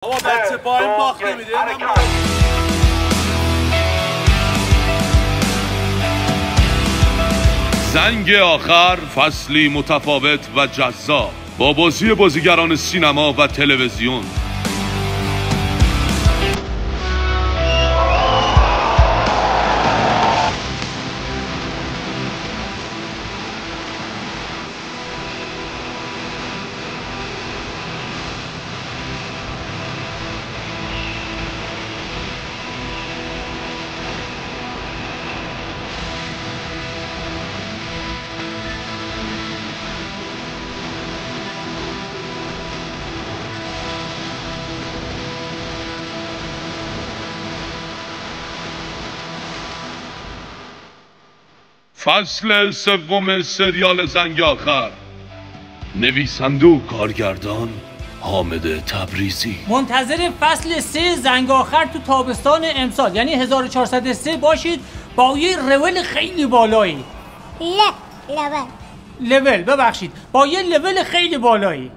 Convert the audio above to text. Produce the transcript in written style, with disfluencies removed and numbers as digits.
بابا بچه پایم باخت نمیده. زنگ آخر، فصلی متفاوت و جذاب با بازی بازیگران سینما و تلویزیون. فصل سوم سریال زنگ آخر. نویسنده و کارگردان حامد تبریزی. منتظر فصل 3 زنگ آخر تو تابستان امسال یعنی 1403 باشید با یه لول خیلی بالایی. لول ببخشید با یه لول خیلی بالایی.